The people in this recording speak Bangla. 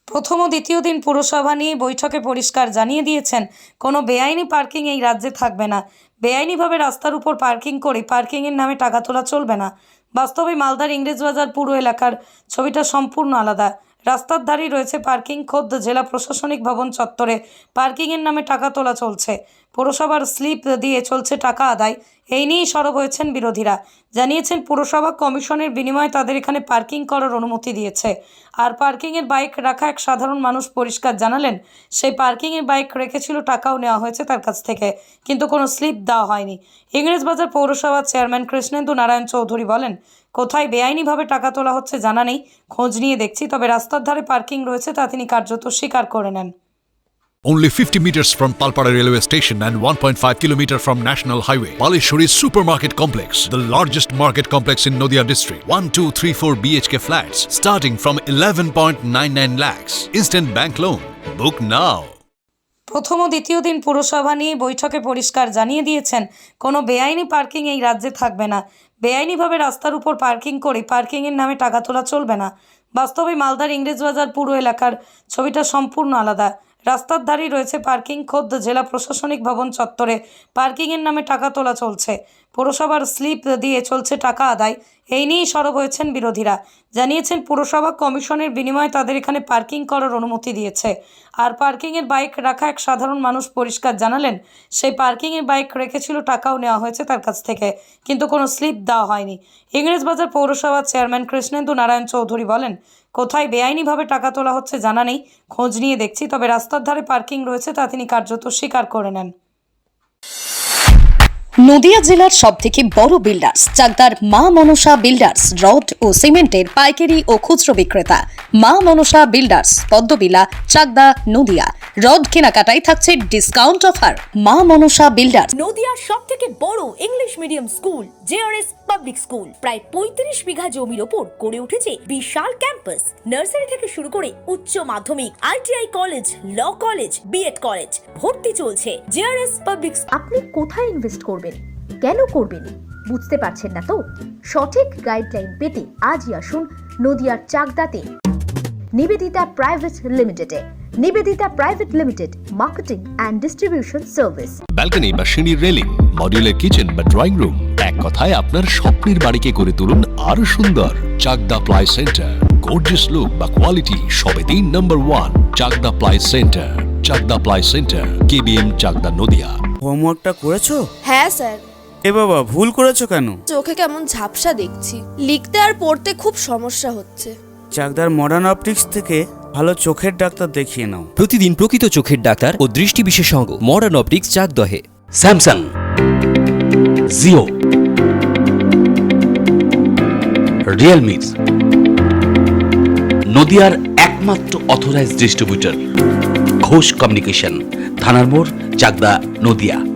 প্রথম ও দ্বিতীয় দিন পুরসভা নিয়ে বৈঠকে পরিষ্কার জানিয়ে দিয়েছেন, কোনো বেআইনি পার্কিং এই রাজ্যে থাকবে না। বেআইনিভাবে রাস্তার উপর পার্কিং করে পার্কিংয়ের নামে টাকা তোলা চলবে না। বাস্তবে মালদার ইংরেজবাজার পুরো এলাকার ছবিটা সম্পূর্ণ আলাদা। রাস্তার ধারেই রয়েছে পার্কিং, খোদ জেলা প্রশাসনিক ভবন চত্বরে পার্কিংয়ের নামে টাকা তোলা চলছে। পৌরসভার স্লিপ দিয়ে চলছে টাকা আদায়। এই নিয়েই সরব হয়েছেন বিরোধীরা। জানিয়েছেন পুরসভা কমিশনের বিনিময়ে তাদের এখানে পার্কিং করার অনুমতি দিয়েছে। আর পার্কিংয়ের বাইক রাখা এক সাধারণ মানুষ পরিষ্কার জানালেন, সেই পার্কিংয়ে বাইক রেখেছিল, টাকাও নেওয়া হয়েছে তার কাছ থেকে, কিন্তু কোনো স্লিপ দেওয়া হয়নি। ইংরেজবাজার পৌরসভার চেয়ারম্যান কৃষ্ণেন্দু নারায়ণ চৌধুরী বলেন, কোথায় বেআইনিভাবে টাকা তোলা হচ্ছে জানা নেই, খোঁজ নিয়ে দেখছি, তবে রাস্তার ধারে পার্কিং রয়েছে তা তিনি কার্যত স্বীকার করে নেন। Only 50 meters from Palpara railway station and 1.5 kilometer from National Highway, Palishuri Supermarket Complex, the largest market complex in Nadia district. 1, 2, 3, 4 BHK flats starting from 11.99 lakhs. Instant bank loan. Book now. প্রথম ও দ্বিতীয় দিন পুরসভা নিয়ে বৈঠকে পরিষ্কার জানিয়ে দিয়েছেন, কোনো বেআইনি পার্কিং এই রাজ্যে থাকবে না। বেআইনিভাবে রাস্তার উপর পার্কিং করে পার্কিংয়ের নামে টাকা তোলা চলবে না। বাস্তবে মালদার ইংরেজবাজার পুরো এলাকার ছবিটা সম্পূর্ণ আলাদা। রাস্তার ধারেই রয়েছে পার্কিং, খোদ জেলা প্রশাসনিক ভবন চত্বরে পার্কিংয়ের নামে টাকা তোলা চলছে। পৌরসভার স্লিপ দিয়ে চলছে টাকা আদায়। এই নিয়েই সরব হয়েছেন বিরোধীরা। জানিয়েছেন পুরসভা কমিশনের বিনিময়ে তাদের এখানে পার্কিং করার অনুমতি দিয়েছে। আর পার্কিংয়ের বাইক রাখা এক সাধারণ মানুষ পরিষ্কার জানালেন, সেই পার্কিংয়ে বাইক রেখেছিল, টাকাও নেওয়া হয়েছে তার কাছ থেকে, কিন্তু কোনো স্লিপ দেওয়া হয়নি। ইংরেজবাজার পৌরসভার চেয়ারম্যান কৃষ্ণেন্দু নারায়ণ চৌধুরী বলেন, কোথায় বেআইনিভাবে টাকা তোলা হচ্ছে জানা নেই, খোঁজ নিয়ে দেখছি, তবে রাস্তার ধারে পার্কিং রয়েছে তা তিনি কার্যত স্বীকার করে নেন। নদিয়া জেলার সবথেকে বড় বিল্ডার্স চাকদার মা মনসা বিল্ডার্স, রড ও সিমেন্টের পাইকারি ও খুচরো বিক্রেতা। মা মনসা বিল্ডার্স, পদ্মবিলা, চাকদা, নদিয়া। রড কেনাকাটায় থাকছে ডিসকাউন্ট অফার। মা মনসা বিল্ডার্স। নদিয়ার সবথেকে বড় English medium school JRS public school, প্রায় 35 বিঘা জমির ওপর গড়ে উঠেছে বিশাল ক্যাম্পাস। নার্সারি থেকে শুরু করে উচ্চ মাধ্যমিক, ITI college, law college, BEd college, ভর্তি চলছে। JRS public. আপনি কোথায় ইনভেস্ট করবেন, কেন করবেন বুঝতে পারছেন না তো? সঠিক গাইডলাইন পেতে আজই আসুন নদিয়ার চাকদাতে নিবেদিতা প্রাইভেট লিমিটেডে। Nivedita private limited, marketing and distribution service. Balcony বা সিঁড়ির রেলিং, মডিউলার কিচেন বা ড্রয়িং রুম, এক কথায় আপনার স্বপ্নের বাড়িকে করে তুলুন আরো সুন্দর। Chakdah ply centre, gorgeous look বা কোয়ালিটি সবেতেই number 1। Chakdah ply centre, Chakdah ply centre, KBM, Chakdah, Nadia. হোমওয়ার্কটা করেছো? হ্যাঁ স্যার। এ বাবা, ভুল করেছো কেন? চোখে কেমন ঝাপসা দেখছি, লিখতে আর পড়তে খুব সমস্যা হচ্ছে। চাকদার মডার্ন অপটিক্স থেকে ভালো চোখের ডাক্তার দেখিয়ে নাও। প্রতিদিন প্রকৃত চোখের ডাক্তার ও দৃষ্টি বিশেষজ্ঞ মডার্ন অপটিক্স, চাকদহে। স্যামসাং, জিও, রিয়েলমি, নদিয়ার একমাত্র অথরাইজড ডিস্ট্রিবিউটর ঘোষ কমিউনিকেশন, থানার মোড়, চাকদা, নদিয়া।